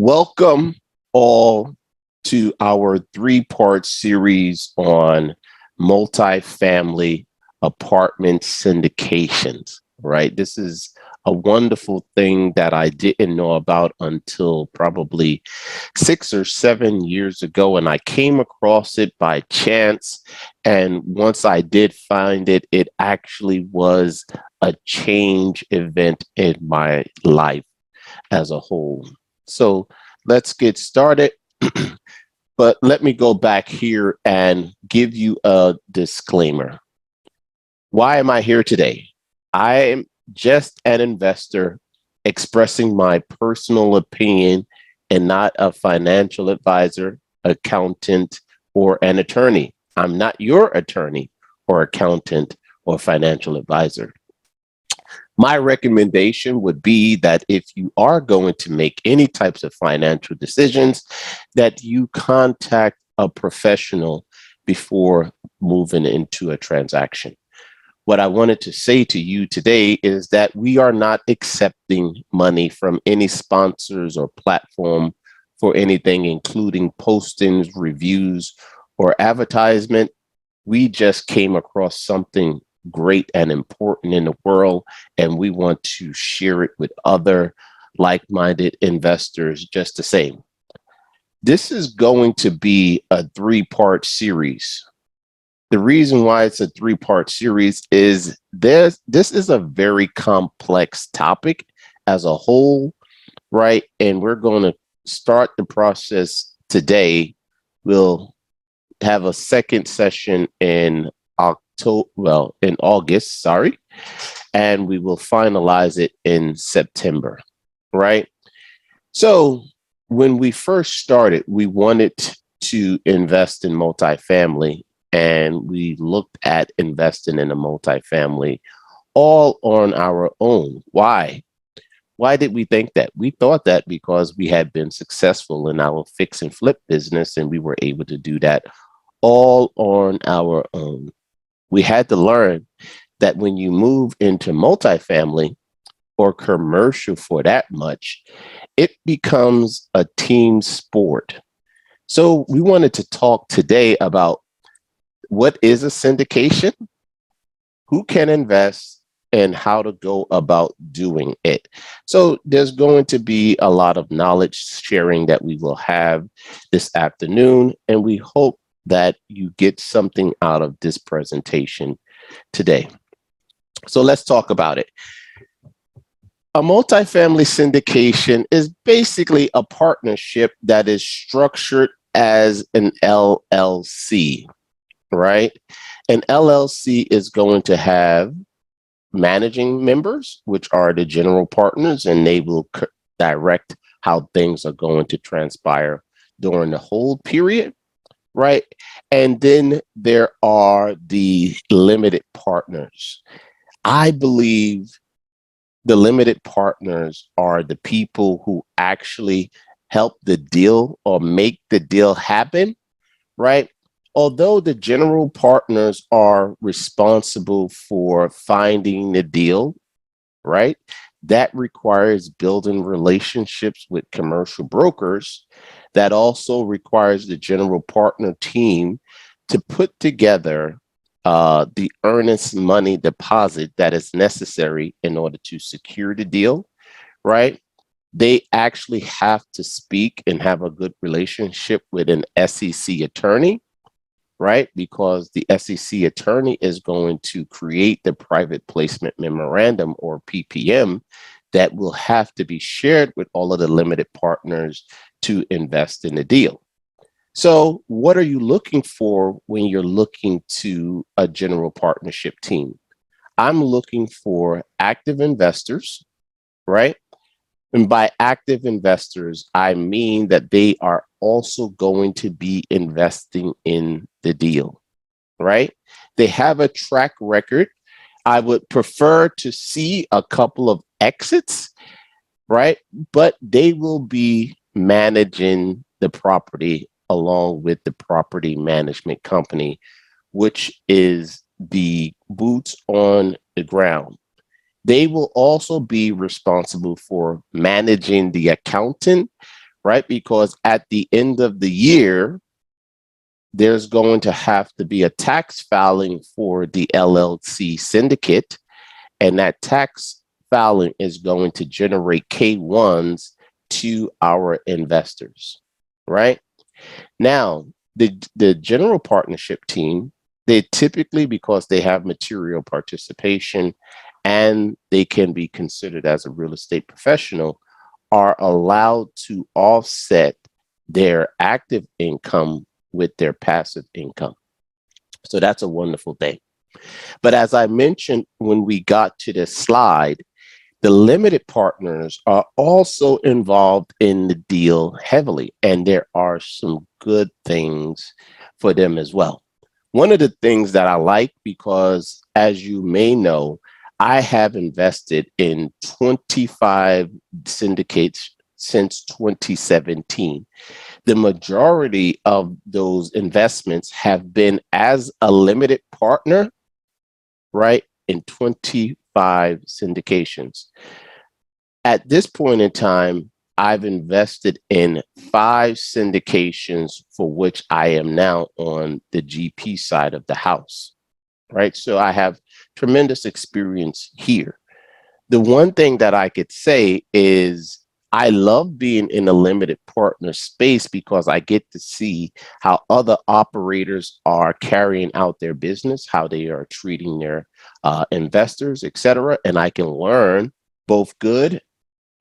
Welcome all to our three-part series on multifamily apartment syndications, right? This is a wonderful thing that I didn't know about until probably 6 or 7 years ago, and I came across it by chance. And once I did find it, it actually was a change event in my life as a whole. So let's get started. But let me go back here and give you a disclaimer. Why am I here today? I am just an investor expressing my personal opinion and not a financial advisor, accountant, or an attorney. I'm not your attorney or accountant or financial advisor. My recommendation would be that if you are going to make any types of financial decisions, that you contact a professional before moving into a transaction. What I wanted to say to you today is that we are not accepting money from any sponsors or platform for anything, including postings, reviews, or advertisement. We just came across something great and important in the world, and we want to share it with other like-minded investors just the same. This is going to be a three-part series. The reason why it's a three-part series is this is a very complex topic as a whole, right? And we're going to start the process today. We'll have a second session in in August, sorry, and we will finalize it in September, right? So when we first started, we wanted to invest in multifamily, and we looked at investing in a multifamily all on our own. Why? Why did we think that? We thought that because we had been successful in our fix and flip business, and we were able to do that all on our own. We had to learn that when you move into multifamily or commercial for that much, it becomes a team sport. So we wanted to talk today about what is a syndication, who can invest, and how to go about doing it. So there's going to be a lot of knowledge sharing that we will have this afternoon, and we hope that you get something out of this presentation today. So let's talk about it. A multifamily syndication is basically a partnership that is structured as an LLC, right? An LLC is going to have managing members, which are the general partners, and they will direct how things are going to transpire during the hold period, right? And then there are the limited partners. I believe the limited partners are the people who actually help the deal or make the deal happen, right? Although the general partners are responsible for finding the deal, right? That requires building relationships with commercial brokers. That also requires the general partner team to put together the earnest money deposit that is necessary in order to secure the deal, right? They actually have to speak and have a good relationship with an SEC attorney, right? Because the SEC attorney is going to create the private placement memorandum or PPM that will have to be shared with all of the limited partners to invest in the deal. So what are you looking for when you're looking to a general partnership team? I'm looking for active investors, right? And by active investors, I mean that they are also going to be investing in the deal, right? They have a track record. I would prefer to see a couple of exits, right? But they will be managing the property along with the property management company, which is the boots on the ground. They will also be responsible for managing the accountant, right? Because at the end of the year, there's going to have to be a tax filing for the LLC syndicate, and that tax filing is going to generate K1s to our investors, right? Now, the general partnership team, they typically, because they have material participation and they can be considered as a real estate professional, are allowed to offset their active income with their passive income. So that's a wonderful thing. But as I mentioned when we got to this slide, the limited partners are also involved in the deal heavily, and there are some good things for them as well. One of the things that I like, because as you may know, I have invested in 25 syndicates since 2017. The majority of those investments have been as a limited partner, right, in 25 syndications. At this point in time, I've invested in 5 syndications for which I am now on the GP side of the house, right? So I have tremendous experience here. The one thing that I could say is I love being in a limited partner space because I get to see how other operators are carrying out their business, how they are treating their investors, et cetera. And I can learn both good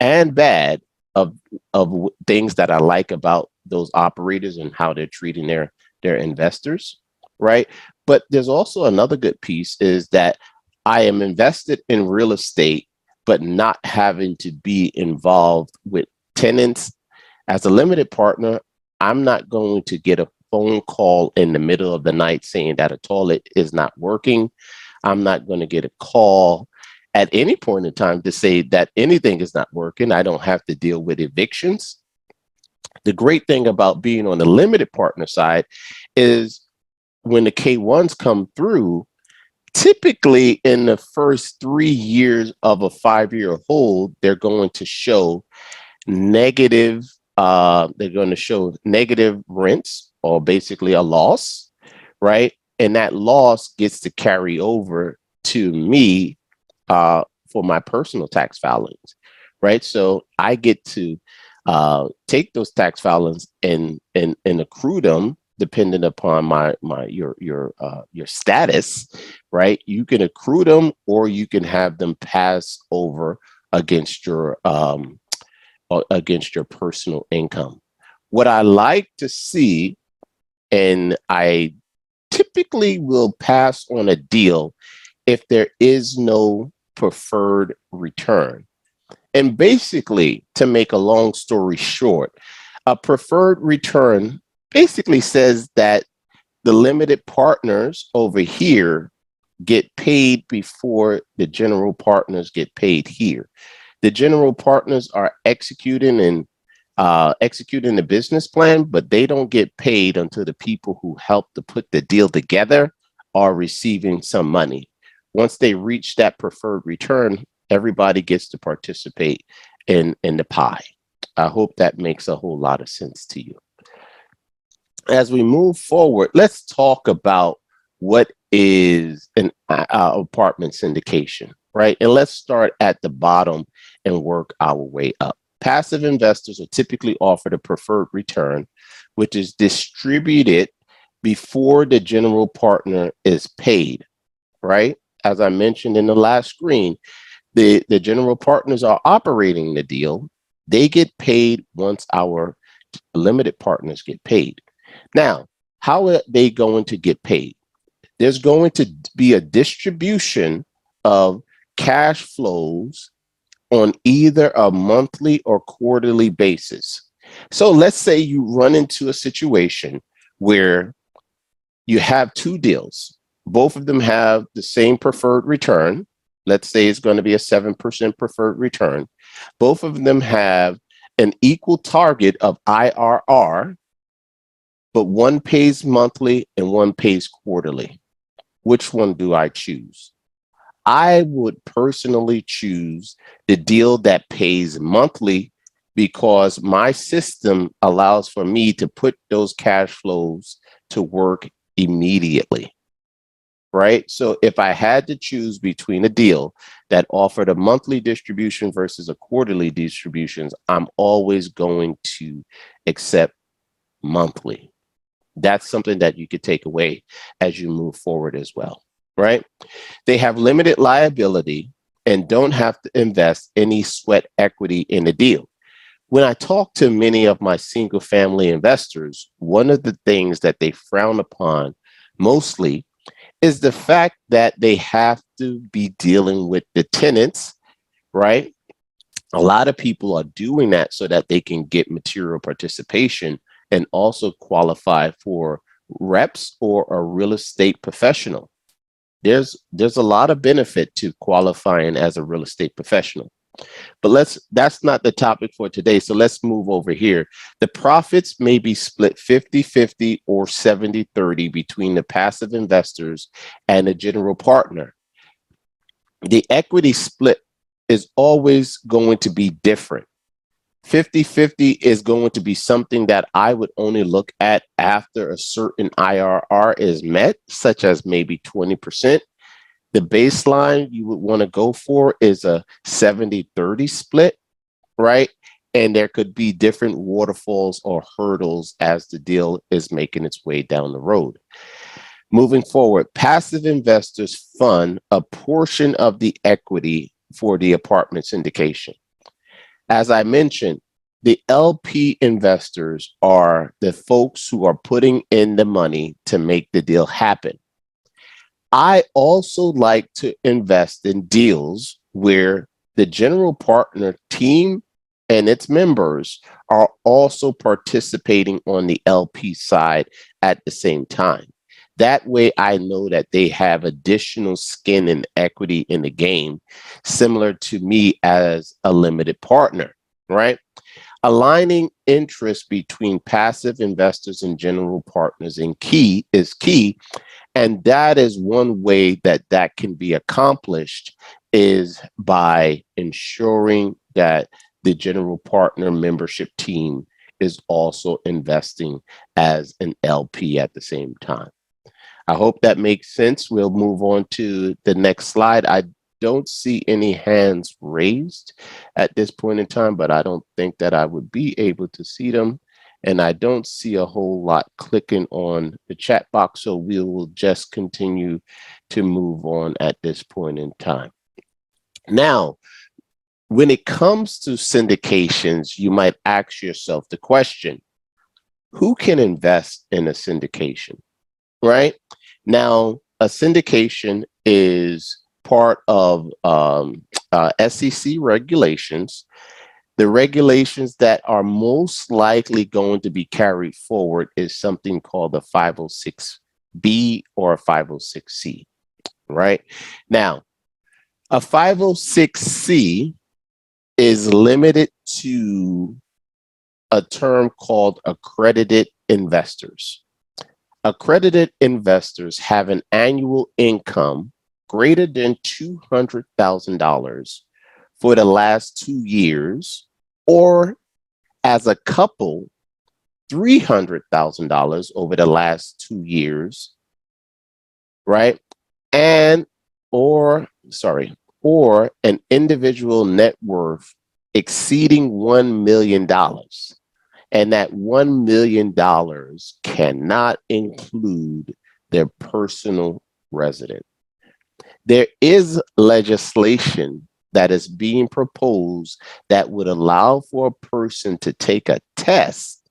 and bad of things that I like about those operators and how they're treating their investors, right? But there's also another good piece is that I am invested in real estate, but not having to be involved with tenants. As a limited partner, I'm not going to get a phone call in the middle of the night saying that a toilet is not working. I'm not going to get a call at any point in time to say that anything is not working. I don't have to deal with evictions. The great thing about being on the limited partner side is when the K1s come through, typically in the first 3 years of a 5-year hold, they're going to show negative, they're going to show negative rents or basically a loss, right? And that loss gets to carry over to me for my personal tax filings, right? So I get to take those tax filings and accrue them depending upon your status, right? You can accrue them or you can have them pass over against your personal income. What I like to see, and I typically will pass on a deal if there is no preferred return. And basically, to make a long story short, a preferred return basically says that the limited partners over here get paid before the general partners get paid here. The general partners are executing the business plan, but they don't get paid until the people who helped to put the deal together are receiving some money. Once they reach that preferred return, everybody gets to participate in the pie. I hope that makes a whole lot of sense to you. As we move forward, let's talk about what is an apartment syndication, right? And let's start at the bottom and work our way up. Passive investors are typically offered a preferred return, which is distributed before the general partner is paid, right? As I mentioned in the last screen, the general partners are operating the deal. They get paid once our limited partners get paid. Now, how are they going to get paid? There's going to be a distribution of cash flows on either a monthly or quarterly basis. So let's say you run into a situation where you have 2 deals. Both of them have the same preferred return. Let's say it's going to be a 7% preferred return. Both of them have an equal target of IRR, but one pays monthly and one pays quarterly. Which one do I choose? I would personally choose the deal that pays monthly because my system allows for me to put those cash flows to work immediately. Right. So if I had to choose between a deal that offered a monthly distribution versus a quarterly distributions, I'm always going to accept monthly. That's something that you could take away as you move forward as well. Right. They have limited liability and don't have to invest any sweat equity in the deal. When I talk to many of my single family investors, one of the things that they frown upon mostly is the fact that they have to be dealing with the tenants, right? A lot of people are doing that so that they can get material participation and also qualify for reps or a real estate professional. There's a lot of benefit to qualifying as a real estate professional. But that's not the topic for today. So let's move over here. The profits may be split 50-50 or 70-30 between the passive investors and the general partner. The equity split is always going to be different. 50-50 is going to be something that I would only look at after a certain IRR is met, such as maybe 20%. The baseline you would want to go for is a 70-30 split, right? And there could be different waterfalls or hurdles as the deal is making its way down the road. Moving forward, passive investors fund a portion of the equity for the apartment syndication. As I mentioned, the LP investors are the folks who are putting in the money to make the deal happen. I also like to invest in deals where the general partner team and its members are also participating on the LP side at the same time. That way, I know that they have additional skin and equity in the game, similar to me as a limited partner, right? Aligning interest between passive investors and general partners is key, and that is one way that that can be accomplished is by ensuring that the general partner membership team is also investing as an LP at the same time. I hope that makes sense. We'll move on to the next slide. I don't see any hands raised at this point in time, but I don't think that I would be able to see them. And I don't see a whole lot clicking on the chat box, so we will just continue to move on at this point in time. Now, when it comes to syndications, you might ask yourself the question, who can invest in a syndication, right? Now, a syndication is part of SEC regulations. The regulations that are most likely going to be carried forward is something called the 506B or a 506C, right? Now, a 506C is limited to a term called accredited investors. Accredited investors have an annual income greater than $200,000 for the last 2 years, or as a couple, $300,000 over the last 2 years, right? And or an individual net worth exceeding $1 million. And that $1 million cannot include their personal residence. There is legislation that is being proposed that would allow for a person to take a test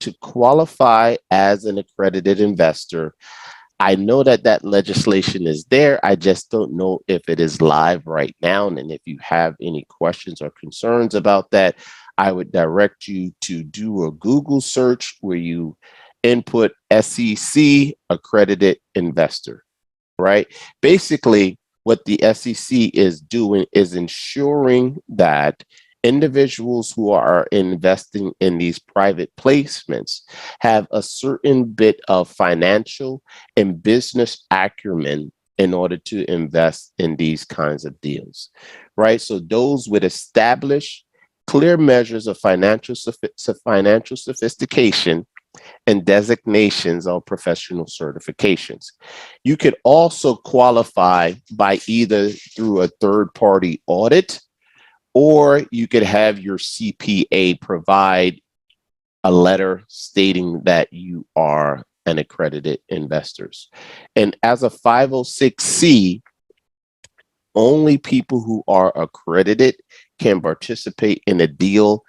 to qualify as an accredited investor. I know that that legislation is there. I just don't know if it is live right now. And if you have any questions or concerns about that, I would direct you to do a Google search where you input SEC accredited investor, right? Basically, what the SEC is doing is ensuring that individuals who are investing in these private placements have a certain bit of financial and business acumen in order to invest in these kinds of deals, right? So those with established clear measures of financial sophistication, and designations or professional certifications. You could also qualify by either through a third party audit, or you could have your CPA provide a letter stating that you are an accredited investor. And as a 506C, only people who are accredited can participate in a deal.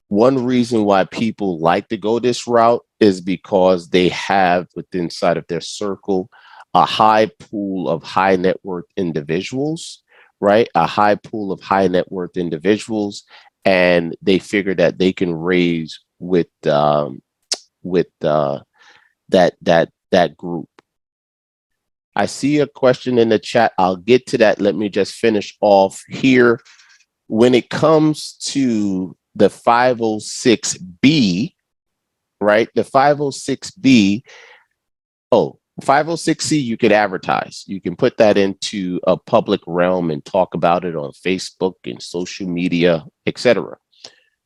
One reason why people like to go this route is because they have within inside of their circle a high pool of high net worth individuals, right? A high pool of high net worth individuals, and they figure that they can raise with that group. I see a question in the chat. I'll get to that. Let me just finish off here. When it comes to the 506B, right? The 506B, 506C, you could advertise. You can put that into a public realm and talk about it on Facebook and social media, etc.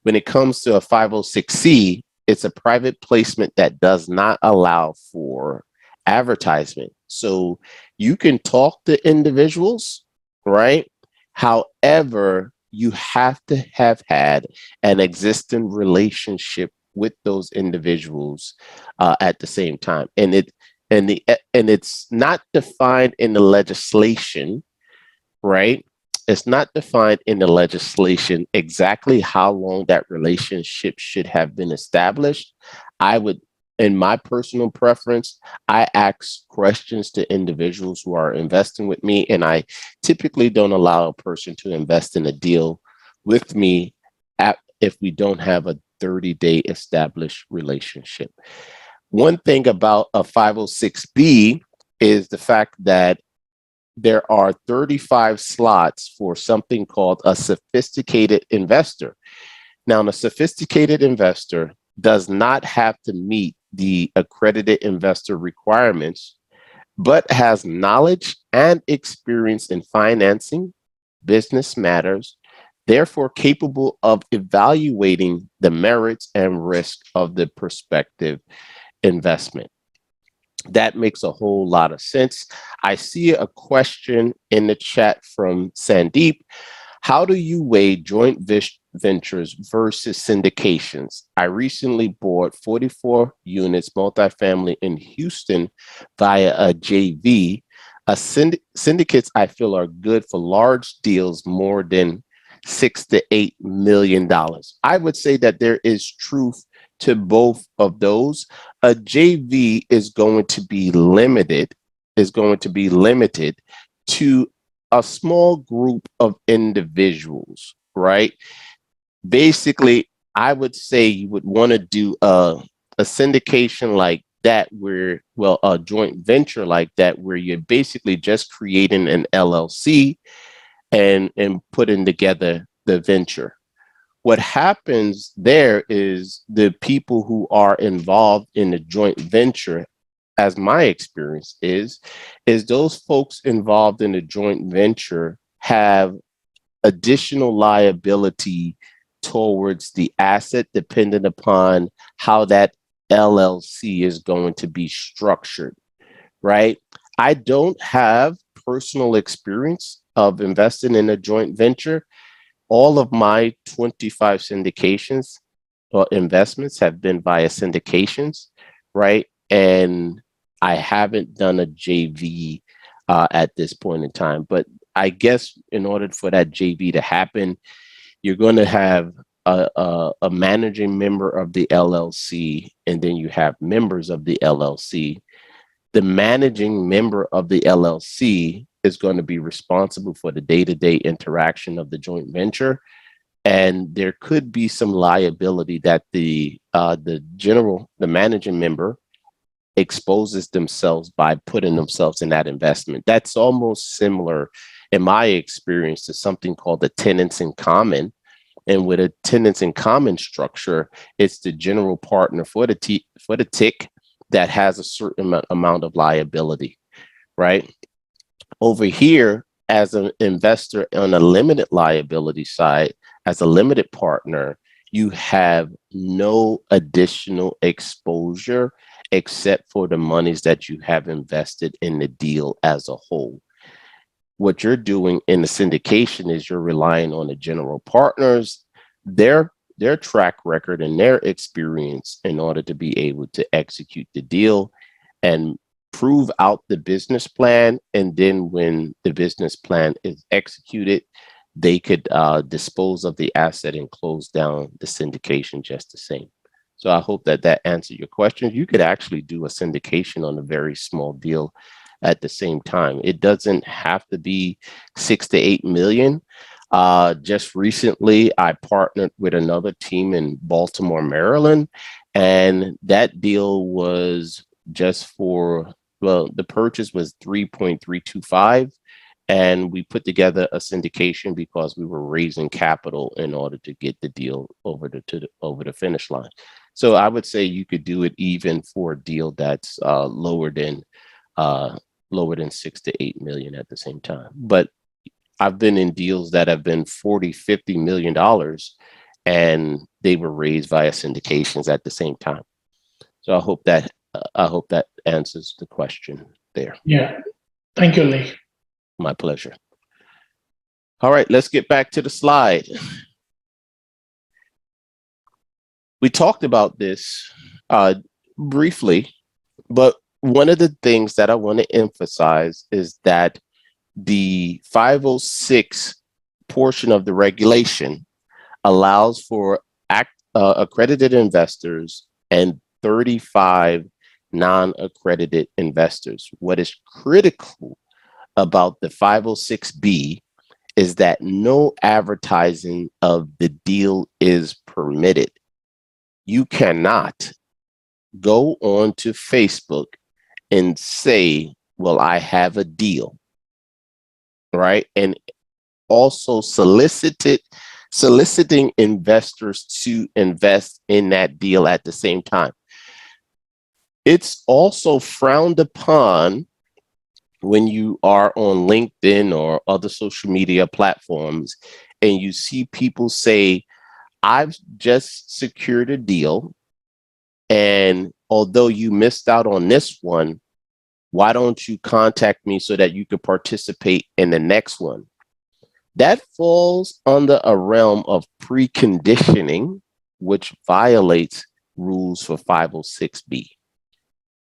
When it comes to a 506C, it's a private placement that does not allow for advertisement. So you can talk to individuals, right? However, you have to have had an existing relationship with those individuals at the same time, and it's not defined in the legislation, right? It's not defined in the legislation exactly how long that relationship should have been established. I would, in my personal preference, I ask questions to individuals who are investing with me, and I typically don't allow a person to invest in a deal with me if we don't have a 30-day established relationship. One thing about a 506B is the fact that there are 35 slots for something called a sophisticated investor. Now, a sophisticated investor does not have to meet the accredited investor requirements, but has knowledge and experience in financing, business matters, therefore capable of evaluating the merits and risk of the prospective investment. That makes a whole lot of sense. I see a question in the chat from Sandeep. How do you weigh joint ventures versus syndications? I recently bought 44 units multifamily in Houston via a JV. Syndicates I feel are good for large deals more than $6 to $8 million. I would say that there is truth to both of those. A JV is going to be limited, to a small group of individuals, right? Basically, I would say you would want to do a syndication like that a joint venture like that, where you're basically just creating an LLC and putting together the venture. What happens there is the people who are involved in the joint venture, as my experience is those folks involved in the joint venture have additional liability towards the asset dependent upon how that LLC is going to be structured, right? I don't have personal experience of investing in a joint venture. All of my 25 syndications or investments have been via syndications, right? And I haven't done a JV at this point in time. But I guess in order for that JV to happen, you're going to have a managing member of the LLC, and then you have members of the LLC. The managing member of the LLC is going to be responsible for the day-to-day interaction of the joint venture, and there could be some liability that the managing member exposes themselves by putting themselves in that investment. That's almost similar, in my experience, to something called the tenants in common. And with a tenants in common structure, it's the general partner for the TIC that has a certain amount of liability, right? Over here, as an investor on a limited liability side, As a limited partner, you have no additional exposure except for the monies that you have invested in the deal as a whole. What you're doing in the syndication is you're relying on the general partners, their track record and their experience in order to be able to execute the deal and prove out the business plan. And then when the business plan is executed, they could dispose of the asset and close down the syndication just the same. So I hope that that answered your question. You could actually do a syndication on a very small deal at the same time. It doesn't have to be 6 to 8 million. Just recently, I partnered with another team in Baltimore, Maryland, and that deal was just for, well, the purchase was 3.325, and we put together a syndication because we were raising capital in order to get the deal over the finish line. So I would say you could do it even for a deal that's uh, lower than 6 to 8 million at the same time. But I've been in deals that have been 40, $50 million, and they were raised via syndications at the same time. So I hope that answers the question there. Yeah. Thank you, Lee. My pleasure. All right, let's get back to the slide. We talked about this briefly, but one of the things that I want to emphasize is that the 506 portion of the regulation allows for accredited investors and 35 non-accredited investors. What is critical about the 506B is that no advertising of the deal is permitted. You cannot go on to Facebook and say, well, I have a deal, right? And also soliciting investors to invest in that deal at the same time. It's also frowned upon when you are on LinkedIn or other social media platforms and you see people say, I've just secured a deal, and although you missed out on this one, why don't you contact me so that you could participate in the next one? That falls under a realm of preconditioning, which violates rules for 506B.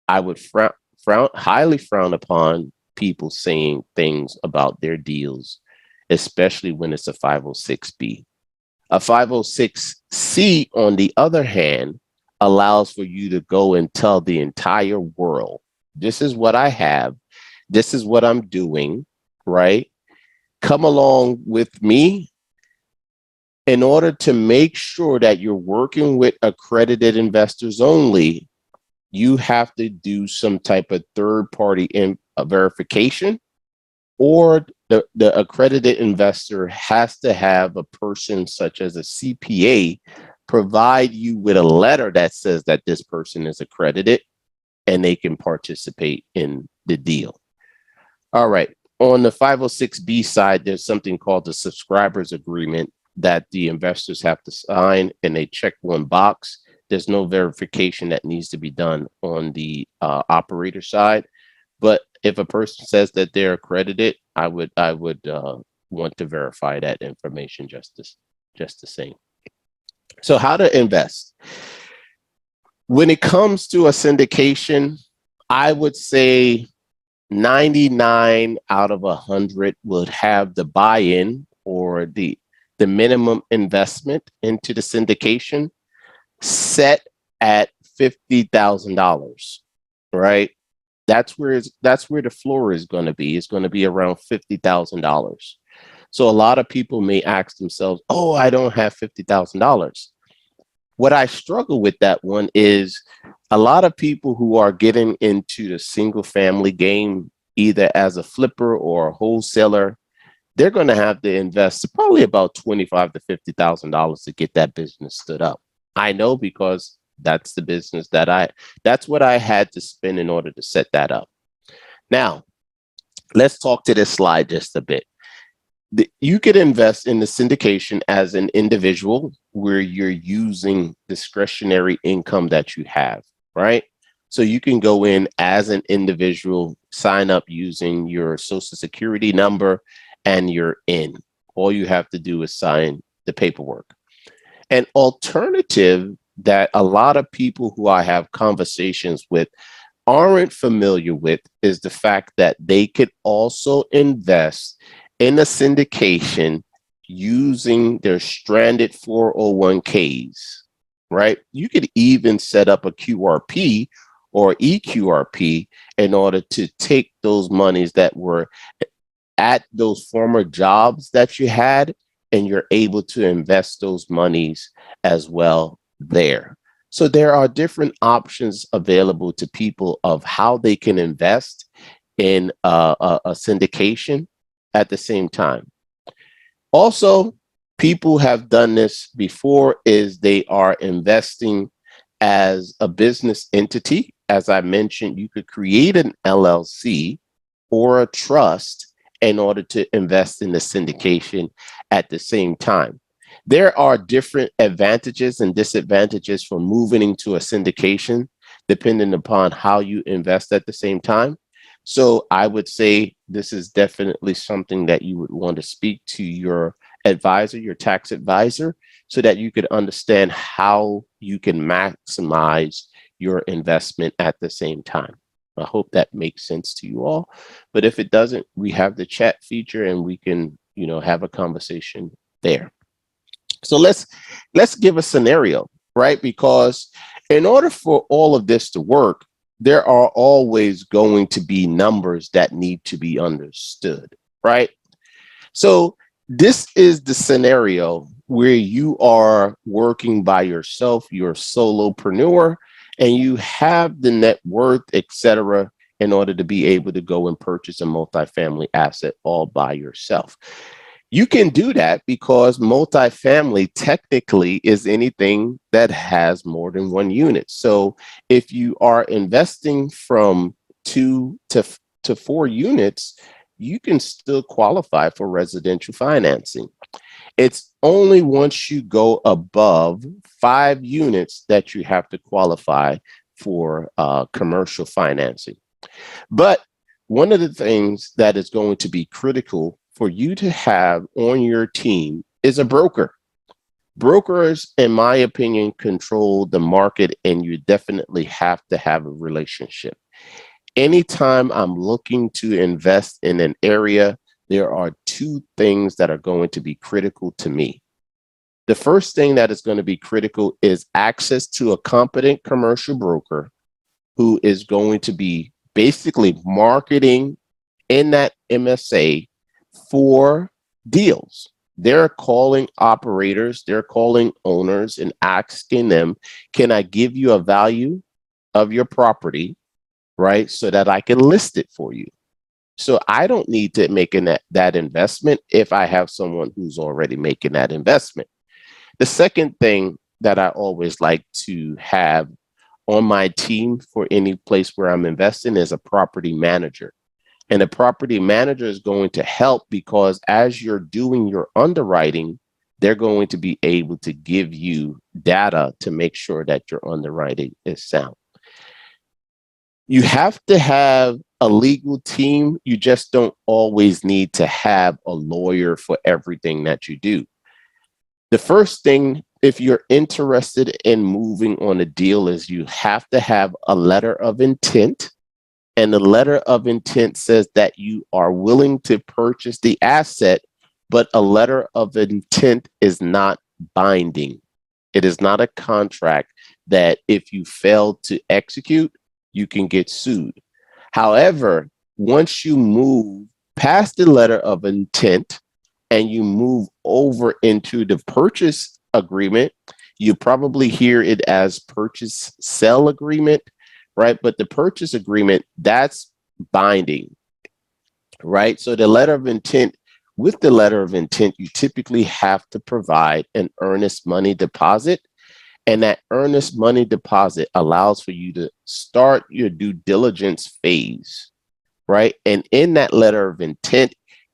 I would highly frown upon people saying things about their deals, especially when it's a 506B. A 506C, on the other hand, allows for you to go and tell the entire world, this is what I have, this is what I'm doing, right? Come along with me. In order to make sure that you're working with accredited investors only, you have to do some type of third-party verification, or the accredited investor has to have a person such as a CPA provide you with a letter that says that this person is accredited and they can participate in the deal. All right. On the 506B side, there's something called the subscribers agreement that the investors have to sign, and they check one box. There's no verification that needs to be done on the operator side. But if a person says that they're accredited, I would want to verify that information just the same. So how to invest? When it comes to a syndication, I would say 99 out of 100 would have the buy-in or the minimum investment into the syndication set at $50,000, right? That's where the floor is going to be. It's going to be around $50,000. So a lot of people may ask themselves, "Oh, I don't have $50,000." What I struggle with that one is a lot of people who are getting into the single family game, either as a flipper or a wholesaler, they're going to have to invest probably about $25,000 to $50,000 to get that business stood up. I know, because that's the business that's what I had to spend in order to set that up. Now, let's talk to this slide just a bit. You could invest in the syndication as an individual where you're using discretionary income that you have, right? So you can go in as an individual, sign up using your social security number, and you're in. All you have to do is sign the paperwork. An alternative that a lot of people who I have conversations with aren't familiar with is the fact that they could also invest in a syndication using their stranded 401ks, right? You could even set up a QRP or EQRP in order to take those monies that were at those former jobs that you had, and you're able to invest those monies as well there. So there are different options available to people of how they can invest in a syndication at the same time. Also, people have done this before is they are investing as a business entity. As I mentioned, you could create an LLC or a trust in order to invest in the syndication at the same time. There are different advantages and disadvantages for moving into a syndication depending upon how you invest at the same time. So I would say this is definitely something that you would want to speak to your advisor, your tax advisor, so that you could understand how you can maximize your investment at the same time. I hope that makes sense to you all. But if it doesn't, we have the chat feature and we can, have a conversation there. So let's give a scenario, right? Because in order for all of this to work, there are always going to be numbers that need to be understood, right? So this is the scenario where you are working by yourself, you're a solopreneur, and you have the net worth, etc., in order to be able to go and purchase a multifamily asset all by yourself. You can do that because multifamily technically is anything that has more than one unit. So if you are investing from to 4 units, you can still qualify for residential financing. It's only once you go above 5 units that you have to qualify for commercial financing. But one of the things that is going to be critical for you to have on your team is a broker. Brokers, in my opinion, control the market, and you definitely have to have a relationship. Anytime I'm looking to invest in an area, there are two things that are going to be critical to me. The first thing that is going to be critical is access to a competent commercial broker who is going to be basically marketing in that MSA for deals. They're calling operators, they're calling owners and asking them, can I give you a value of your property, right? So that I can list it for you. So I don't need to make that investment if I have someone who's already making that investment. The second thing that I always like to have on my team for any place where I'm investing is a property manager. And the property manager is going to help because as you're doing your underwriting, they're going to be able to give you data to make sure that your underwriting is sound. You have to have a legal team. You just don't always need to have a lawyer for everything that you do. The first thing, if you're interested in moving on a deal, is you have to have a letter of intent. And the letter of intent says that you are willing to purchase the asset, but a letter of intent is not binding. It is not a contract that if you fail to execute, you can get sued. However, once you move past the letter of intent and you move over into the purchase agreement, you probably hear it as purchase sell agreement, right? But the purchase agreement, that's binding, right? So the letter of intent, with the letter of intent, you typically have to provide an earnest money deposit. And that earnest money deposit allows for you to start your due diligence phase, right? And in that letter of intent,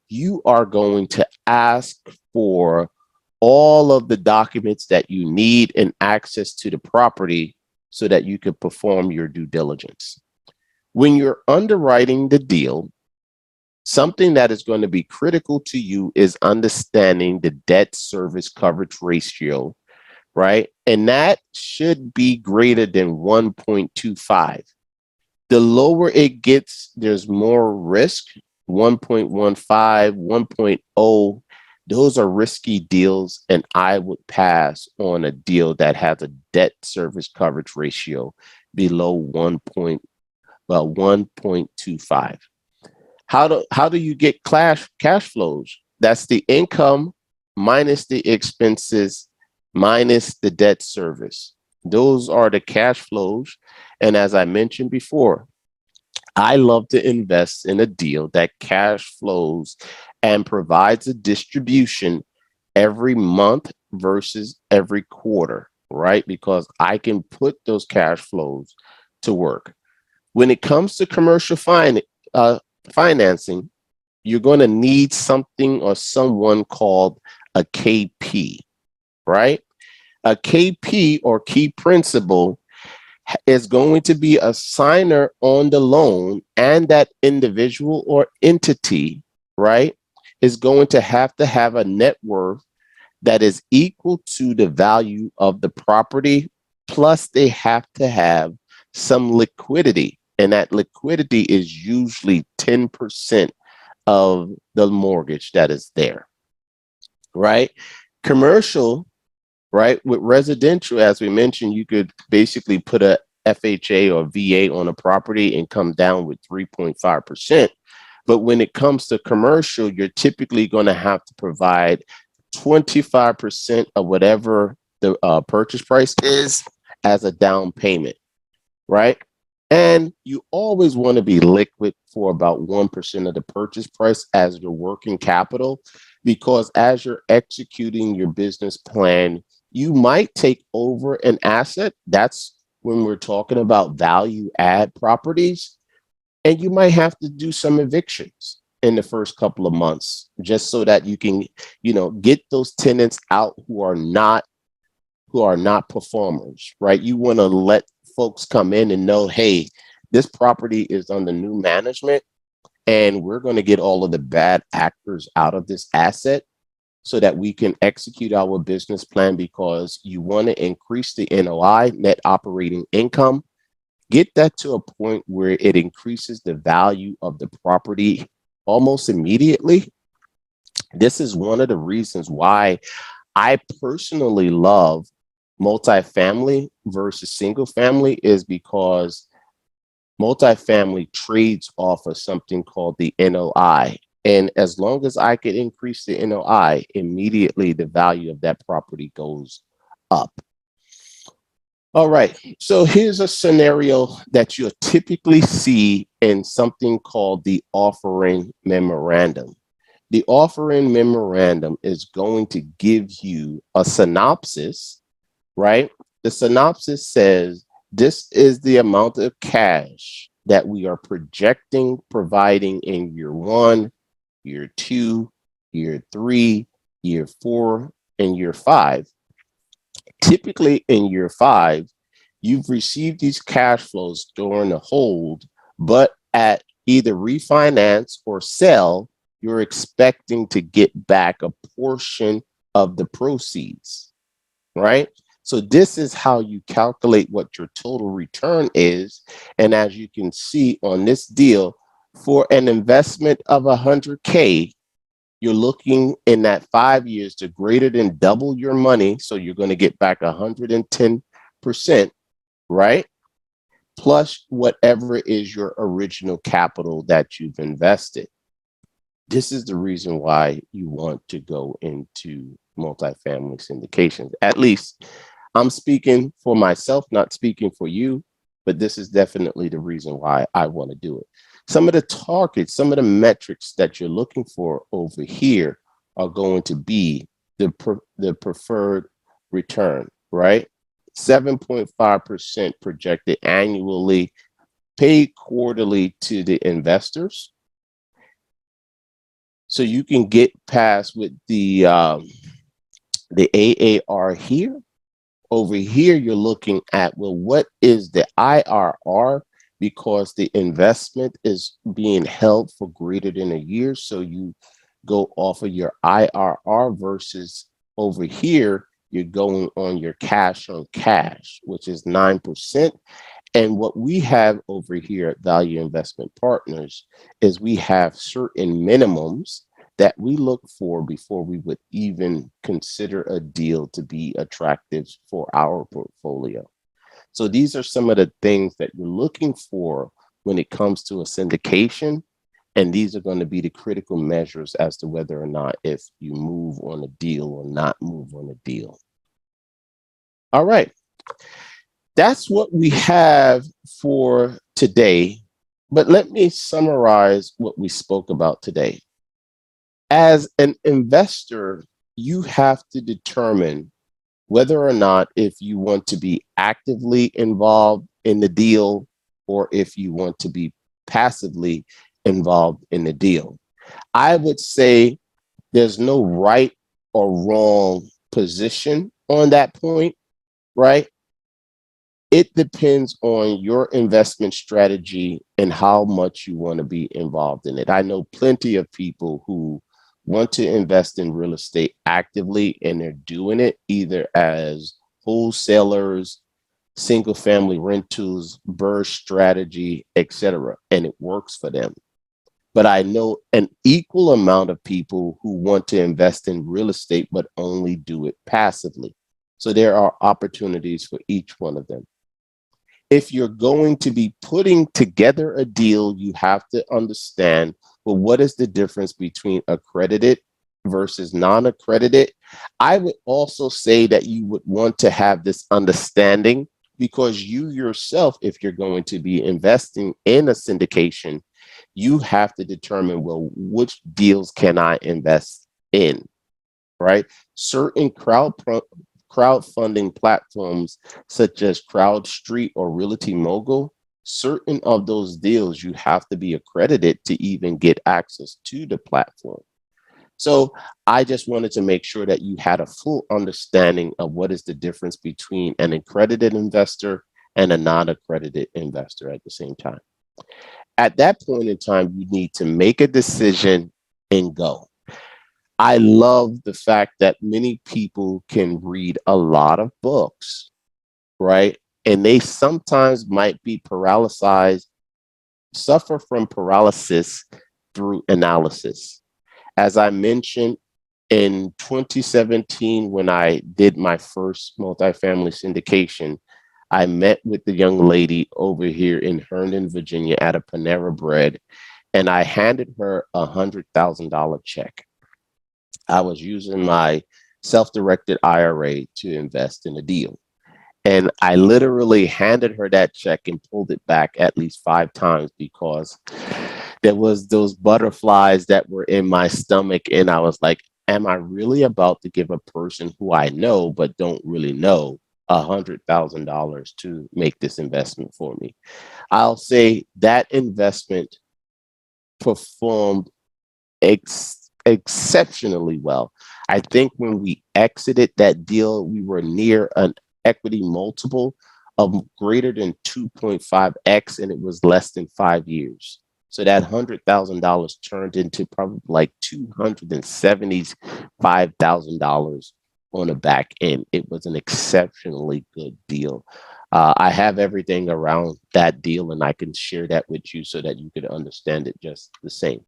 you are going to ask for all of the documents that you need and access to the property so that you can perform your due diligence. When you're underwriting the deal, something that is going to be critical to you is understanding the debt service coverage ratio, right? And that should be greater than 1.25. The lower it gets, there's more risk. 1.15, 1.0, those are risky deals, and I would pass on a deal that has a debt service coverage ratio below 1.25. How do you get cash flows? That's the income minus the expenses minus the debt service. Those are the cash flows. And as I mentioned before, I love to invest in a deal that cash flows and provides a distribution every month versus every quarter, right? Because I can put those cash flows to work. When it comes to commercial uh, financing, you're going to need something or someone called a KP, right? A KP or key principal is going to be a signer on the loan, and that individual or entity, right, is going to have a net worth that is equal to the value of the property, plus they have to have some liquidity. And that liquidity is usually 10% of the mortgage that is there, right? Commercial, right? With residential, as we mentioned, you could basically put a FHA or VA on a property and come down with 3.5%. But when it comes to commercial, you're typically going to have to provide 25% of whatever the purchase price is as a down payment, right? And you always want to be liquid for about 1% of the purchase price as your working capital, because as you're executing your business plan, you might take over an asset. That's when we're talking about value add properties. And you might have to do some evictions in the first couple of months just so that you can, get those tenants out who are not performers, right? You want to let folks come in and know, hey, this property is under new management, and we're going to get all of the bad actors out of this asset so that we can execute our business plan, because you want to increase the NOI, net operating income, get that to a point where it increases the value of the property almost immediately. This is one of the reasons why I personally love multifamily versus single family, is because multifamily trades off of something called the NOI. And as long as I could increase the NOI, immediately the value of that property goes up. All right. So here's a scenario that you'll typically see in something called the offering memorandum. The offering memorandum is going to give you a synopsis, right? The synopsis says this is the amount of cash that we are projecting providing in year one, year two, year three, year four, and year five. Typically, in year five, you've received these cash flows during the hold, but at either refinance or sell, you're expecting to get back a portion of the proceeds, right? So this is how you calculate what your total return is. And as you can see on this deal, for an investment of 100K, you're looking in that 5 years to greater than double your money. So you're going to get back 110%, right? Plus whatever is your original capital that you've invested. This is the reason why you want to go into multifamily syndications. At least I'm speaking for myself, not speaking for you, but this is definitely the reason why I want to do it. Some of the targets, some of the metrics that you're looking for over here are going to be the preferred return, right? 7.5% projected annually, paid quarterly to the investors. So you can get past with the AAR here. Over here, you're looking at, well, what is the IRR? Because the investment is being held for greater than a year. So you go off of your IRR versus over here, you're going on your cash on cash, which is 9%. And what we have over here at Value Investment Partners is we have certain minimums that we look for before we would even consider a deal to be attractive for our portfolio. So these are some of the things that you're looking for when it comes to a syndication. And these are going to be the critical measures as to whether or not if you move on a deal or not move on a deal. All right. That's what we have for today. But let me summarize what we spoke about today. As an investor, you have to determine whether or not if you want to be actively involved in the deal or if you want to be passively involved in the deal. I would say there's no right or wrong position on that point, right? It depends on your investment strategy and how much you want to be involved in it. I know plenty of people who want to invest in real estate actively, and they're doing it either as wholesalers, single family rentals, burst strategy, etc., and it works for them. But I know an equal amount of people who want to invest in real estate but only do it passively. So there are opportunities for each one of them. If you're going to be putting together a deal, you have to understand, well, what is the difference between accredited versus non-accredited? I would also say that you would want to have this understanding because you yourself, if you're going to be investing in a syndication, you have to determine, well, which deals can I invest in, right? Certain crowdfunding platforms such as CrowdStreet or Realty Mogul, certain of those deals you have to be accredited to even get access to the platform. So I just wanted to make sure that you had a full understanding of what is the difference between an accredited investor and a non-accredited investor at the same time. At that point in time, you need to make a decision and go. I love the fact that many people can read a lot of books, right? And they sometimes might be paralyzed, suffer from paralysis through analysis. As I mentioned in 2017, when I did my first multifamily syndication, I met with the young lady over here in Herndon, Virginia at a Panera Bread, and I handed her $100,000 check. I was using my self-directed IRA to invest in a deal. And I literally handed her that check and pulled it back at least 5 times because there was those butterflies that were in my stomach. And I was like, am I really about to give a person who I know but don't really know $100,000 to make this investment for me? I'll say that investment performed exceptionally well. I think when we exited that deal, we were near an equity multiple of greater than 2.5x, and it was less than 5 years. So that $100,000 turned into probably like $275,000 on the back end. It was an exceptionally good deal. I have everything around that deal, and I can share that with you so that you could understand it just the same.